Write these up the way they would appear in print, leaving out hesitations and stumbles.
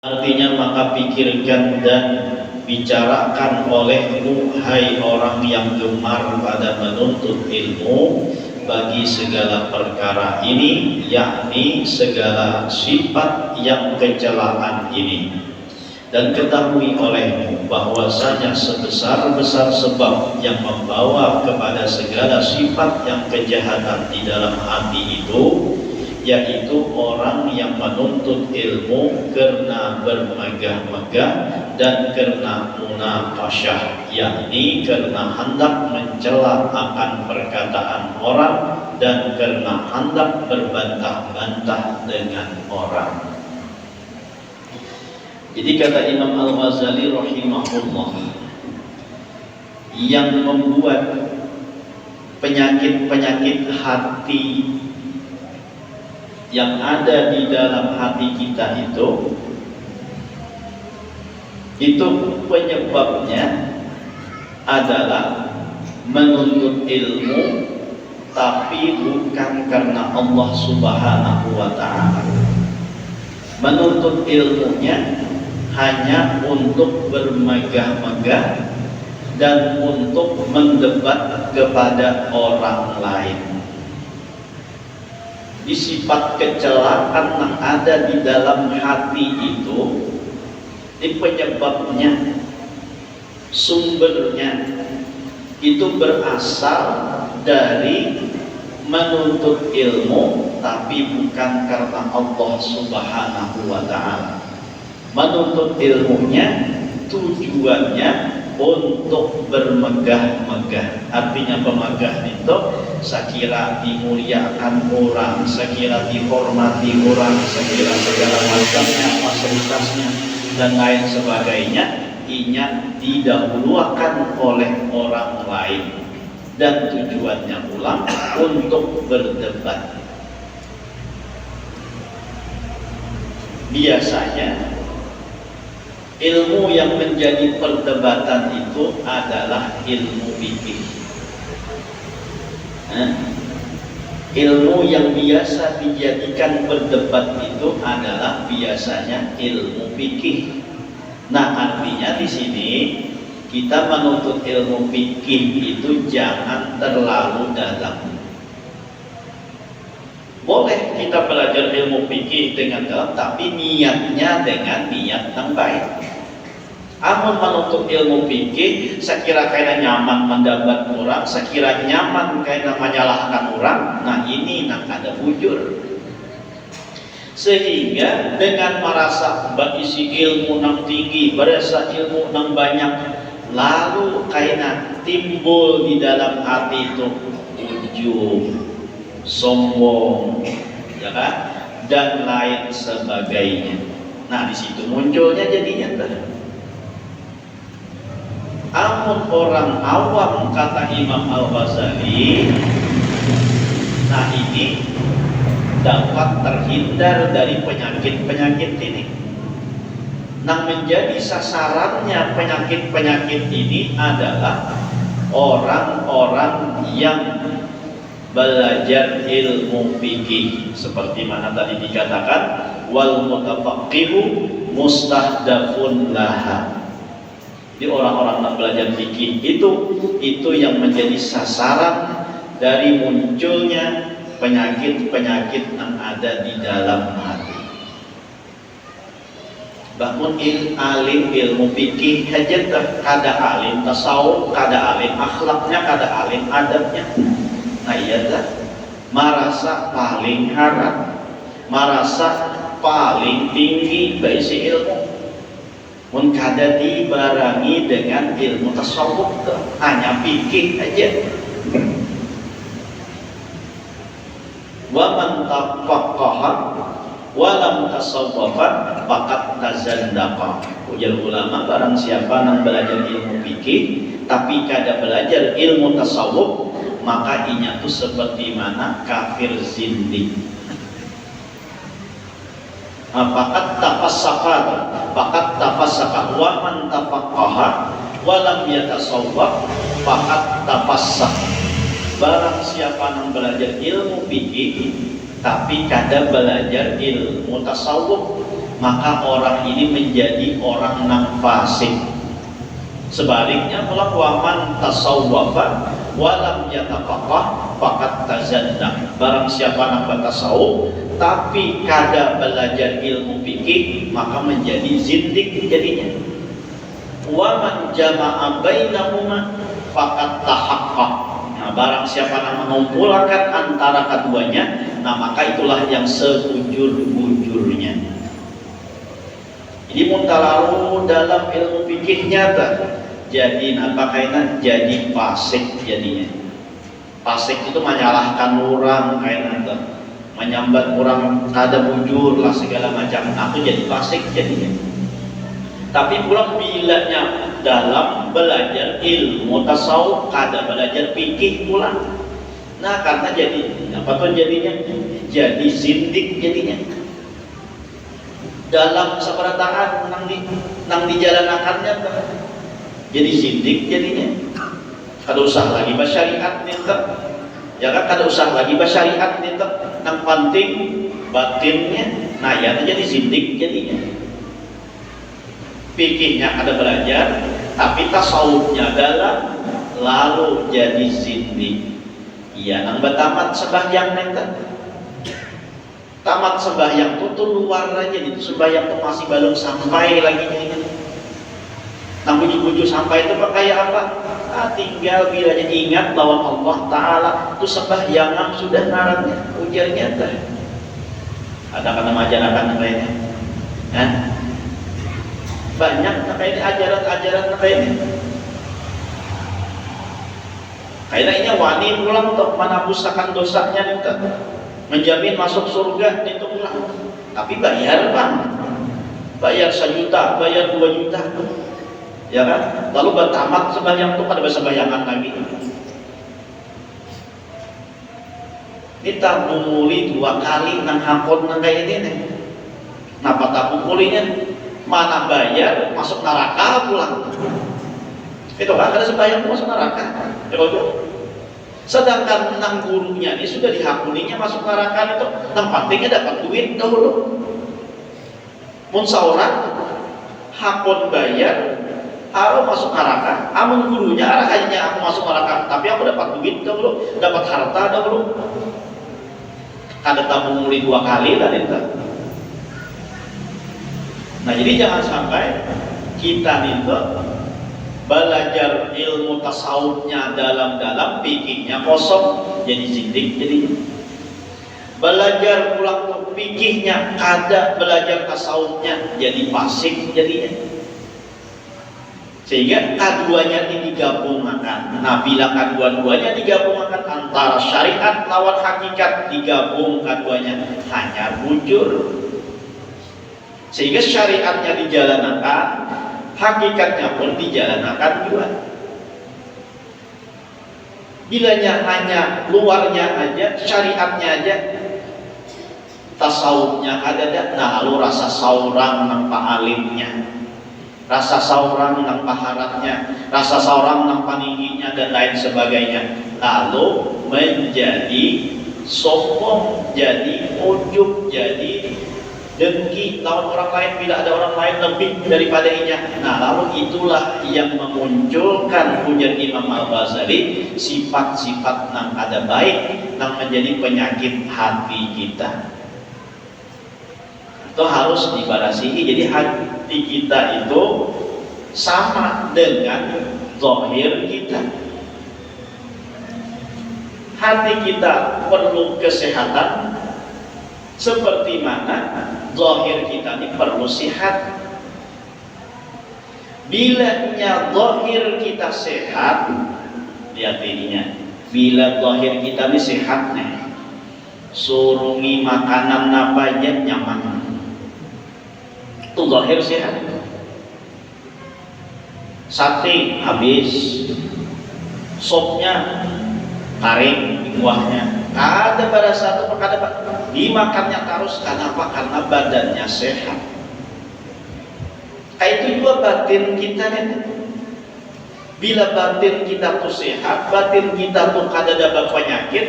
Artinya maka pikirkan dan bicarakan olehmu hai orang yang gemar pada menuntut ilmu bagi segala perkara ini, yakni segala sifat yang kecelaan ini. Dan ketahui olehmu bahwasanya sebesar-besar sebab yang membawa kepada segala sifat yang kejahatan di dalam hati itu, yaitu orang yang menuntut ilmu karena bermegah-megah dan karena munaqasyah, yakni karena hendak mencela akan perkataan orang dan karena hendak berbantah-bantah dengan orang. Jadi kata Imam Al-Ghazali rahimahullah, yang membuat penyakit-penyakit hati yang ada di dalam hati kita itu penyebabnya adalah menuntut ilmu tapi bukan karena Allah Subhanahu wa ta'ala. Menuntut ilmunya hanya untuk bermegah-megah dan untuk mendebat kepada orang lain. Di sifat kecelaan yang ada di dalam hati itu, di penyebabnya, sumbernya itu berasal dari menuntut ilmu tapi bukan karena Allah Subhanahu wa ta'ala. Menuntut ilmunya tujuannya untuk bermegah-megah. Artinya pemegah itu sekira dimuliakan orang, sekira dihormati orang, sekira segala macamnya, fasilitasnya dan lain sebagainya inya didahulukan oleh orang lain, dan tujuannya pula untuk berdebat. Biasanya ilmu yang menjadi perdebatan itu adalah ilmu fikih. Ilmu yang biasa dijadikan berdebat itu adalah biasanya ilmu fikih. Nah, artinya di sini kita menuntut ilmu fikih itu jangan terlalu dalam. Boleh kita belajar ilmu fikih dengan dalam, tapi niatnya dengan niat yang baik. Amun menuntut ilmu fikih, sekira kaya nyaman mendapat orang, sekira nyaman kaya menyalahkan orang, nah ini nak ada bujur. Sehingga dengan merasa isi ilmu nang tinggi, berasa ilmu nang banyak, lalu kaya timbul di dalam hati itu ujub, sombong, ya kan, dan lain sebagainya. Nah, di situ munculnya jadinya amun orang awam, kata Imam Al-Ghazali, nah ini dapat terhindar dari penyakit-penyakit ini. Nah, menjadi sasarannya penyakit-penyakit ini adalah orang-orang yang belajar ilmu fikih, seperti mana tadi dikatakan wal mutafaqqihu mustahdafun laha. Di orang-orang yang belajar fikih itu yang menjadi sasaran dari munculnya penyakit-penyakit yang ada di dalam hati. Bahkan alim ilmu fikih hajat kada alim tasawuf, kada alim akhlaknya, kada alim adabnya. Nah, iya dah, merasa paling harap, merasa paling tinggi baisi ilmu. Mun kada dibarangi dengan ilmu tasawuf, hanya fikih aja. Wa man tafaqqaha wa lam tasawwafa faqad tazandaqa. Ujar ulama, barang siapa yang belajar ilmu fikih tapi kada belajar ilmu tasawuf, maka inya tuh seperti mana kafir zindik. Fakat tafassaka wa man tafaqqaha wa lam yatasawwaf fakat tafassak. Barang siapa yang belajar ilmu fikih tapi kada belajar ilmu tasawuf, maka orang ini menjadi orang nang fasik. Sebaliknya pula waman tasawwafa walam yatafaqah faqad tazandah. Barang siapa nang bertasawuf tapi kada belajar ilmu fikih, maka menjadi zindik jadinya. Waman jama'a bainahuma faqad tahaqqaq. Nah, barang siapa yang mengumpulkan antara keduanya, nah maka itulah yang sebujur-bujurnya. Jadi muntalaru dalam ilmu fikih nyata. Jadi pakainya jadi fasik jadinya. Fasik itu menyalahkan orang kainan, menyambat orang kada bujur lah segala macam. Nah, itu jadi fasik jadinya. Tapi pulang bilanya dalam belajar ilmu tasawuf kada belajar fikih pulang. Nah, karena jadi apa tuh jadinya? Jadi zindik jadinya. Dalam seperataan nang dijalanakannya jadi zindik jadinya. Kada usah lagi bersyariat nintek. Ya kan, kada usah lagi bersyariat nintek. Nang penting batinnya. Nah, ya jadi zindik jadinya. Fikihnya ada belajar, tapi tasawufnya dalam, lalu jadi zindik. Iya, nang betamat sembahyang nenten. Tamat sembahyang itu luar aja, itu sembahyang itu masih belum sampai lagi nih. Nang buju-buju sampai itu kayak apa? Tinggal bilanya ingat bahwa Allah Ta'ala itu sembahyangan sudah narannya, ujarnya teh. Ada kata masyarakat lainnya. Banyak ini ajaran-ajaran ini. Kayaknya wani pulang untuk menghapuskan dosanya itu, menjamin masuk surga itu pulang. Tapi bayar bang, bayar 1 juta, bayar 2 juta, ya kan? Lalu bertamat sembahyang itu pada sembayangan lagi. Kita mumuli 2 kali nang hakon nang kayak ini. Napa tak mukulinya? Mana bayar masuk neraka pulang. Itu kan ada sembahyang masuk neraka. Sedangkan nang gurunya ini sudah dihakuninya masuk neraka itu, nang pentingnya dapat duit dahulu. Mun seorang hakun bayar, harus masuk neraka. Amun gurunya hanya aku masuk neraka, tapi aku dapat duit dahulu, dapat harta dahulu. Kada tabung muli 2 kali lah itu. Nah, jadi jangan sampai kita itu belajar ilmu tasawufnya dalam-dalam, fikihnya kosong, jadi zindik jadinya. Belajar pulang fikihnya kada, belajar tasawufnya jadi fasik jadinya. Sehingga keduanya ini digabungkan. Nah, bila kedua-duanya digabungkan antara syariat lawan hakikat, digabung keduanya hanya bujur. Sehingga syariatnya dijalankan, hakikatnya pun dijalankan juga. Bilanya hanya luarnya aja, syariatnya aja, tasawufnya ada, nah lalu rasa saurang nang paalimnya, rasa saurang nang paharatnya, rasa saurang nang paningginya dan lain sebagainya, lalu menjadi sombong, jadi ujub, jadi dengki lawan orang lain bila ada orang lain lebih daripada inya. Nah, lalu itulah yang memunculkan ujar Imam Al-Ghazali sifat-sifat nang ada baik nang menjadi penyakit hati kita. Itu harus dibarasihi. Jadi hati kita itu sama dengan zahir kita. Hati kita perlu kesehatan seperti mana zahir kita ini perlu sehat. Bilanya zahir kita sehat, lihat ininya. Bila zahir kita ini sehat nih, surungi makanan apa aja nyaman. Itu zahir sehat. Sate habis, sopnya tarik buahnya. Ada pada satu perkara dimakannya terus. Kenapa? Karena badannya sehat. Kayak itu juga batin kita nih. Bila batin kita tuh sehat, batin kita tuh kada ada penyakit,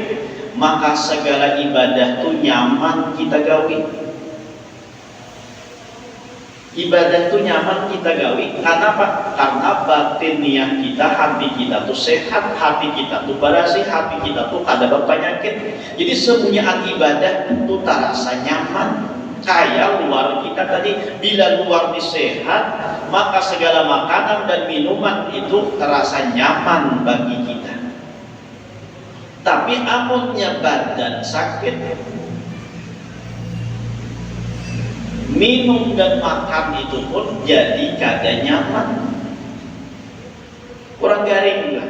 maka segala ibadah tuh nyaman kita gawi. Ibadah itu nyaman kita gawi karena apa? Karena batin niat kita, hati kita tuh sehat, hati kita tuh bersih, hati kita tuh kada berpenyakit. Jadi semuanya ibadah itu terasa nyaman. Kayak luar kita tadi, bila luar sehat, maka segala makanan dan minuman itu terasa nyaman bagi kita. Tapi amunnya badan sakit, minum dan makan itu pun jadi kada nyaman, kurang garing lah.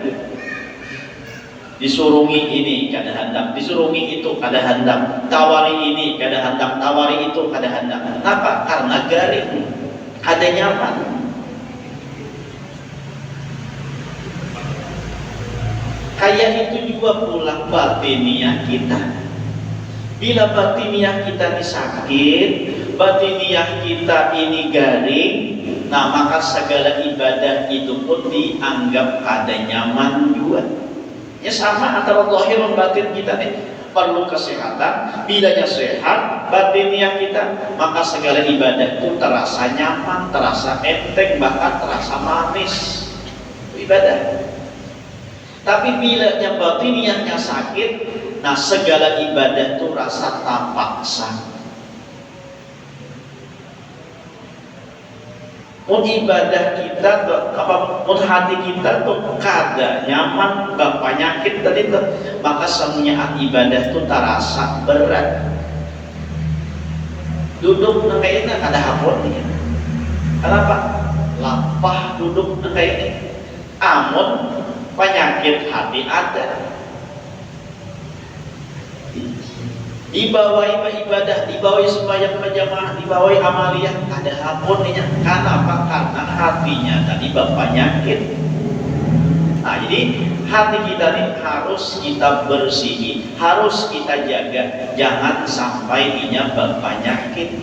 Disurungi ini kada handap, disurungi itu kada handap, tawari ini kada handap, tawari itu kada handap. Kenapa? Karena garing, kada nyaman. Kayak itu juga pula batiniah kita. Bila batiniah kita ini sakit, batiniah kita ini garing, nah maka segala ibadah itu pun dianggap kada nyaman juga. Ya sama antara zahir dan batin kita nih, perlu kesehatan. Bilanya sehat batiniah kita, maka segala ibadah itu terasa nyaman, terasa enteng, bahkan terasa manis. Itu ibadah. Tapi bilanya batiniahnya sakit, nah segala ibadah itu rasa terpaksa. Mun ibadah kita mun hati kita tuh kada nyaman, berpenyakit tadi tuh, maka semuanya ibadah tuh terasa berat. Duduk nang kayaknya kada hapunnya. Kenapa? Lapah duduk nang kayaknya. Amun penyakit hati ada. Dibawai ibadah, dibawai sembahyang berjamaah, dibawai amaliyah, ada ampunnya. Kenapa? Karena hatinya tadi berpenyakit. Nah, jadi hati kita ini harus kita bersihi, harus kita jaga, jangan sampai inya berpenyakit.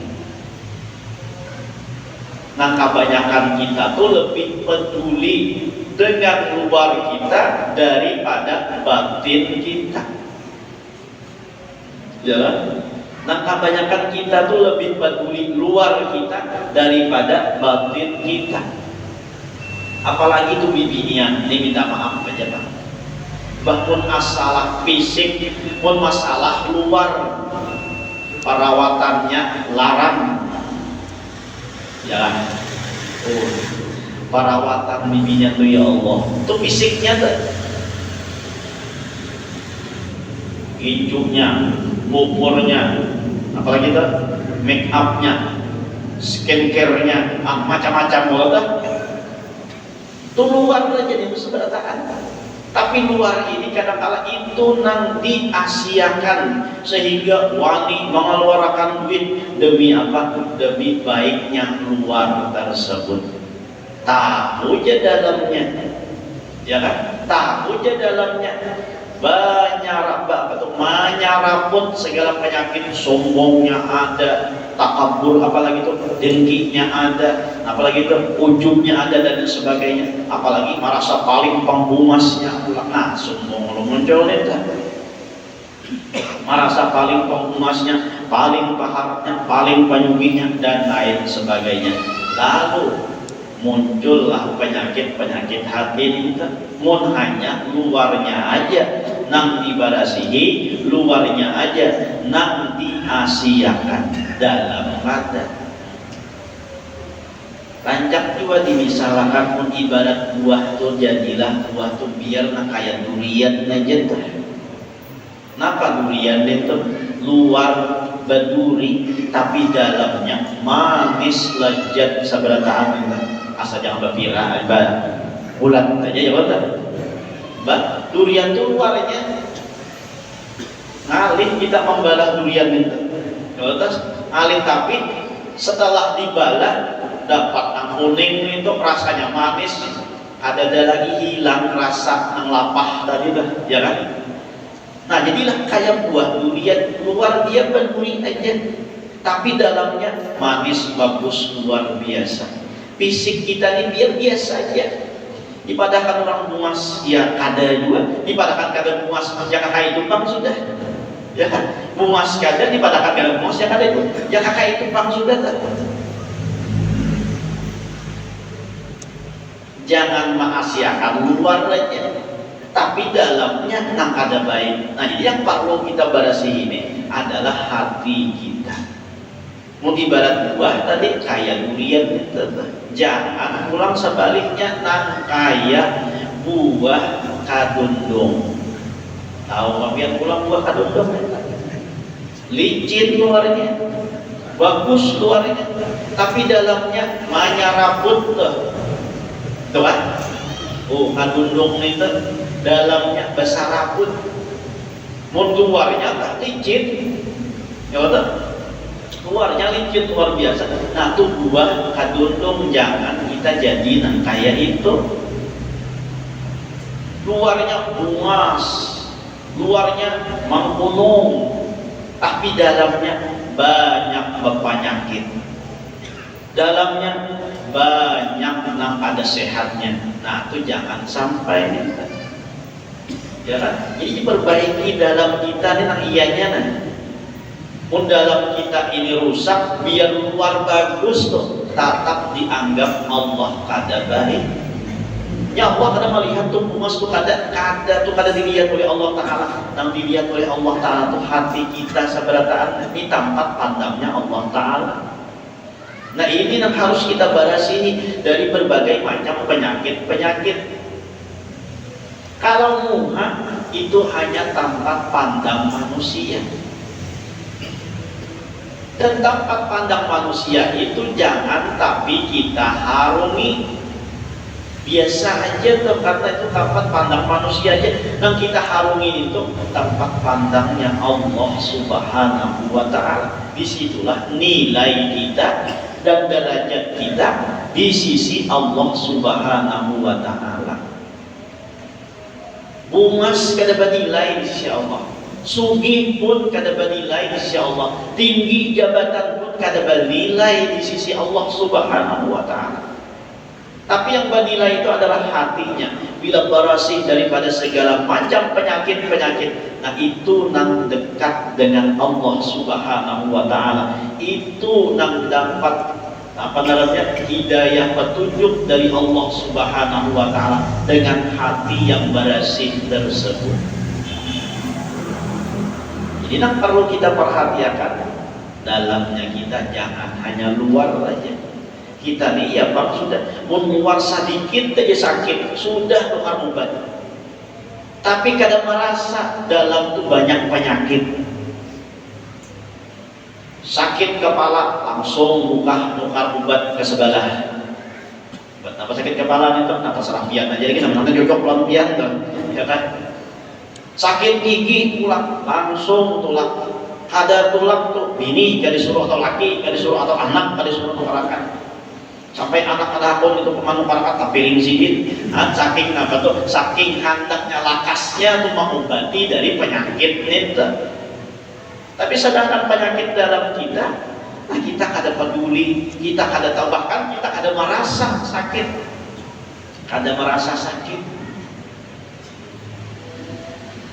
Nah, kebanyakan kita tuh lebih peduli dengan luar kita daripada batin kita. Jalan. Nah, kebanyakan kita tuh lebih peduli luar kita daripada batin kita. Apalagi itu bibinya, ini minta maaf aja Pak. Bahkan masalah fisik, pun masalah luar, perawatannya larang. Jalan. Perawatan bibinya tuh ya Allah, itu fisiknya tuh. Hijaunya, buburnya, apalagi itu make upnya, skincare-nya, macam-macam mulai itu luar aja itu seberatan. Tapi luar ini kadang-kala itu nanti asiakan sehingga wani mengeluarkan duit demi apa? Demi baiknya luar tersebut. Tahu aja dalamnya, ya kan? Tahu aja dalamnya. Menyaraput segala penyakit, sombongnya ada, takabur, apalagi itu dengkinya ada, apalagi itu ujubnya ada dan sebagainya, apalagi merasa paling penghumasnya. Nah, sombong lo muncul itu, merasa paling penghumasnya, paling paharnya, paling penyuginya dan lain sebagainya. Lalu muncullah penyakit-penyakit hati kita. Mun hanya luarnya aja nang dibarasihi, luarnya aja nang diasiakan dalam kata. Rancak juga dimisalkan pun ibarat buah tuh jadilah buah tuh biar nak kayak durian aja tuh. Kenapa durian itu luar berduri tapi dalamnya manis lezat sabarataan asal jangan berpira ibarat bulat aja ya betul. Mbak, durian itu luarnya ngalih kita membalah durian itu. Terus ngalih tapi setelah dibalah dapat yang kuning itu rasanya manis. Ada lagi hilang rasa yang lapah tadi dah, ya kan? Nah, jadilah kayak buah durian, luar dia berduri aja, tapi dalamnya manis bagus luar biasa. Fisik kita ini biar biasa aja. Dipadahkan orang muas ya kada juga, dipadahkan kada muas ya kakak itu bang sudah, ya kan? Muas kada dipadahkan kada muas ya kada itu, ya kakak itu bang sudah tak? Jangan maasiakan luar aja, tapi dalamnya nang kada baik. Nah, jadi yang perlu kita barasi ini adalah hati kita. Mau ibarat buah tadi kayak durian gitu. Jangan pulang sebaliknya nang kayak buah kadundung. Tahu kalian pulang buah kadundung? Licin luarnya, bagus luarnya, tapi dalamnya manyarabut tuh. Tuh kan? Oh, kadundung itu dalamnya besar rambut, mau luarnya tak licin, ya betul. Luarnya licin luar biasa. Nah, tuh buah kadundung jangan kita jadi nang kayak itu. Luarnya bungas, luarnya menggunung, tapi dalamnya banyak penyakit. Dalamnya banyak nang ada sehatnya. Nah, itu jangan sampai nih. Ya kan? Jadi perbaiki dalam kita nih nang iyanya nah. Pun dalam kita ini rusak, biar luar bagus tuh, tetap dianggap Allah kada baik. Ya Allah kada melihat tuh bungas tuh kada dilihat oleh Allah Taala. Yang dilihat oleh Allah Taala tuh hati kita seberataan di tempat pandangnya Allah Taala. Nah, ini yang harus kita bahas ini dari berbagai macam penyakit. Kalau muha itu hanya tempat pandang manusia. Dan tempat pandang manusia itu jangan tapi kita harungi. Biasa aja tuh, karena itu tempat pandang manusia aja. Dan kita harungi itu tempat pandangnya Allah Subhanahu wa Ta'ala. Disitulah nilai kita dan derajat kita di sisi Allah Subhanahu wa Ta'ala. Bungas kada bernilai di sisi Allah. Sugih pun kada bernilai di sisi Allah. Tinggi jabatan pun kada bernilai di sisi Allah Subhanahu wa Ta'ala. Tapi yang bernilai itu adalah hatinya. Bila bersih daripada segala macam penyakit, nah itu nang dekat dengan Allah Subhanahu wa Ta'ala. Itu nang dapat hidayah petunjuk dari Allah Subhanahu wa Ta'ala dengan hati yang bersih tersebut. Jadi yang perlu kita perhatikan dalamnya kita, jangan hanya luar saja. Kita nih ya Pak sudah mau luar sedikit aja sakit sudah tukar obat. Tapi kadang merasa dalam tuh banyak penyakit. Sakit kepala langsung nukar obat ke sebelah. Apa sakit kepala itu? Nah, terserah pian aja lagi namanya cocok pelan pian tuh, ya kan? Sakit gigi pulang langsung tulak. Ada tulak tuh bini jadi suruh atau laki jadi suruh atau anak jadi suruh nukarakan. Sampai anak ada pun itu pemanukarakan tapiring sikit. Saking apa tuh? Saking hendaknya lakasnya tuh mengobati dari penyakit itu. Tapi sedangkan penyakit dalam kita, nah kita kada peduli, kita kada tahu, bahkan kita kada merasa sakit.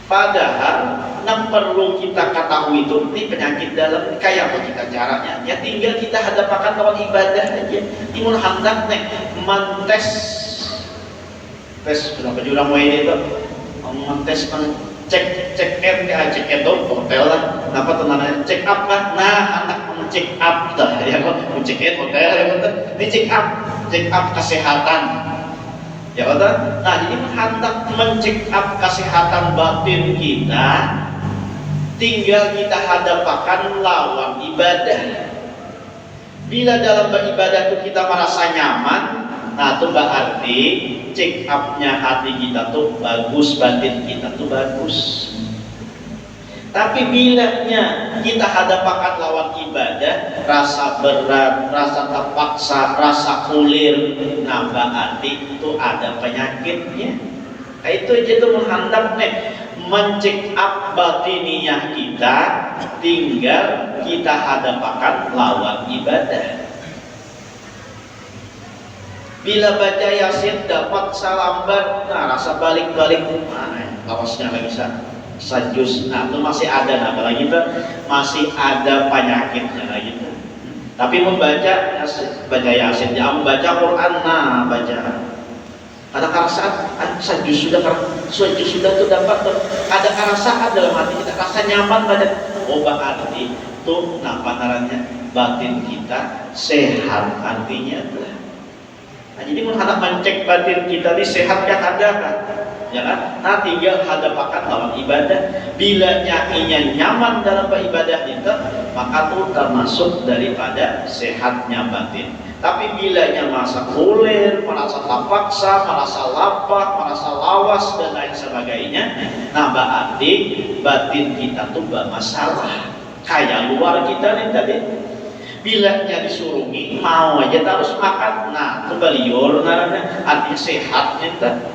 Padahal yang perlu kita ketahui itu ini penyakit dalam kayak apa kita caranya? Ya tinggal kita hadapakan lawan ibadah aja. Timun hendak nek mentes berapa jurang wae itu mentes cek itu hotel lah. Kenapa tenananya check up lah? Nah anak check up dah ya kok check in hotel ya betul. Ini check up kesehatan. Ya betul. Nah jadi hendak mencek up kesehatan batin kita, tinggal kita hadapakan lawan ibadah. Bila dalam beribadah itu kita merasa nyaman, nah itu berarti check upnya hati kita tuh bagus, batin kita tuh bagus. Tapi bilanya kita hadapakan lawan ibadah, rasa berat, rasa terpaksa, rasa kulir, nah berarti itu ada penyakitnya. Nah, itu aja tuh menghandap nih, mencek up batiniah kita, tinggal kita hadapakan lawan ibadah. Bila baca Yasin dapat salambat, nah rasa balik-balik, nah lawasnya lagi sana. Sajus, nah itu masih ada, nah apalagi itu masih ada penyakitnya lagi tuh. Tapi baca Yasin, jangan membaca Quran, nah baca Ada kerasaan, sudah tuh dapat tuh. Ada kerasaan dalam hati kita, rasa nyaman badan. Oh berarti itu apa namanya, batin kita sehat artinya tuh. Nah, jadi menghadap mencek batin kita ini sehat kan ada kan? Ya kan? Nah tinggal hadapakan lawan ibadah. Bila nyakinya nyaman dalam beribadah itu, maka itu termasuk daripada sehatnya batin. Tapi bilanya merasa kulir, merasa terpaksa, merasa lapar, merasa lawas dan lain sebagainya, nah berarti batin kita tuh bermasalah. Kayak luar kita nih tadi, bilanya disurungi mau aja terus makan, nah itu beliur, artinya sehatnya tadi.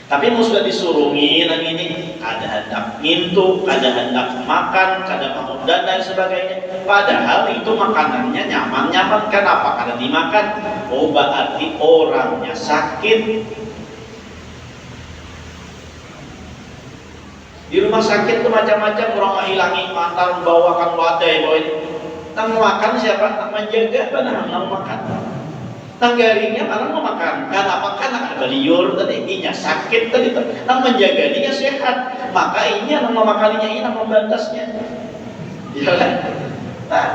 Tapi mau sudah disurungi lagi ini, ada hendak ngintuk, ada hendak makan, ada mau dan lain sebagainya. Padahal itu makanannya nyaman-nyaman, kenapa? Karena dimakan. Oh berarti orangnya sakit. Di rumah sakit itu macam-macam, orang menghilangi mantan, bawakan wadai, bawa ini. Nang makan siapa? Nang menjaga, nang makan. Tanggaringnya malah mau makan, kenapa? Karena ada liur tadi, inya sakit tadi, nang menjaga dia sehat, maka inya nang memakaninya, ini nang membantasnya, ya kan? Nah,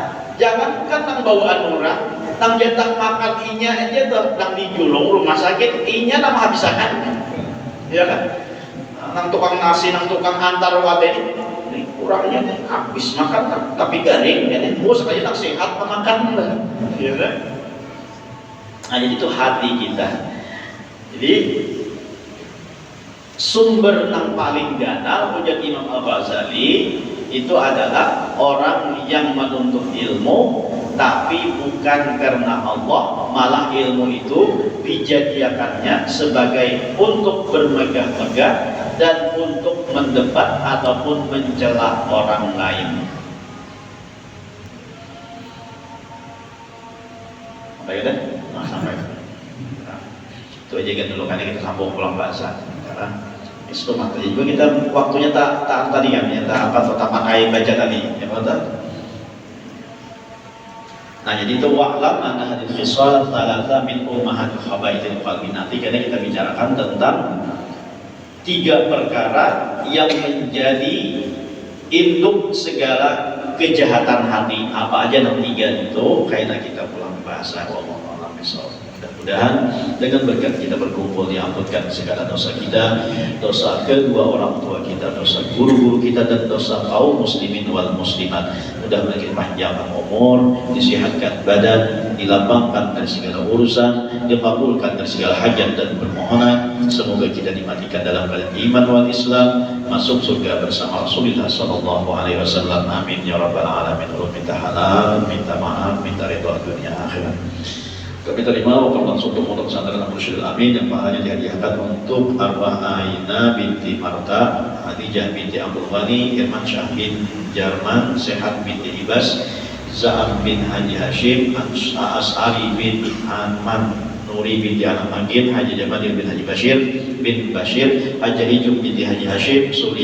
jangan kan nang bawaan orang, nang jatah makan inya aja tuh, nang dijulung rumah sakit, inya nang habiskan, ya kan? Nang tukang nasi, nang tukang antar wadah ini kurangnya habis makan, tapi garing, ya, bos aja nang sehat makan, ya kan? Nah, jadi itu hati kita. Jadi sumber yang paling ganas hujat Imam Al-Ghazali itu adalah orang yang menuntut ilmu tapi bukan karena Allah, malah ilmu itu dijadikannya sebagai untuk bermegah-megah dan untuk mendebat ataupun mencela orang lain. Apa ya deh? Nah, sampai nah, itu aja kan dulu, karena kita sambung pulang bahasa karena itu materi juga kita waktunya tak tadi kan ya, tak pakai baca tadi ya betul. Nah jadi itu wa'lam anna hadits khisal thalatha min ummahat khaba'ithil qalbi. Nanti kita bicarakan tentang 3 perkara yang menjadi induk segala kejahatan hati. Apa aja 3 itu kaitan kita pulang bahasa. Wallahu a'lam. Mudah-mudahan dengan berkat kita berkumpul diampunkan segala dosa kita, dosa kedua orang tua kita, dosa guru-guru kita, dan dosa kaum muslimin wal muslimat. Mudah-mudahan kita panjangkan umur, disehatkan badan, dilapangkan dari segala urusan, dikabulkan dari segala hajat dan permohonan. Semoga kita dimatikan dalam keadaan iman wal Islam, masuk surga bersama Rasulullah sallallahu alaihi wasallam. Amin ya rabbal alamin. Minta halal, minta maaf, minta ridha dunia akhirat. Kami terima wakaf langsung untuk Pondok Pesantren Mursyidul Amin yang pahalanya dihadiahkan untuk arwah Aina binti Marta, Hadijah binti Abdul Ghani, Irman Syah bin Jarman, Sehat binti Ibas, Za'am bin Haji Hashim, As'ari bin Hanman, Nuri binti Anak Magin, Haji Jamadil bin Haji Bashir bin Bashir, Haji Hijum binti Haji Hashim, Suri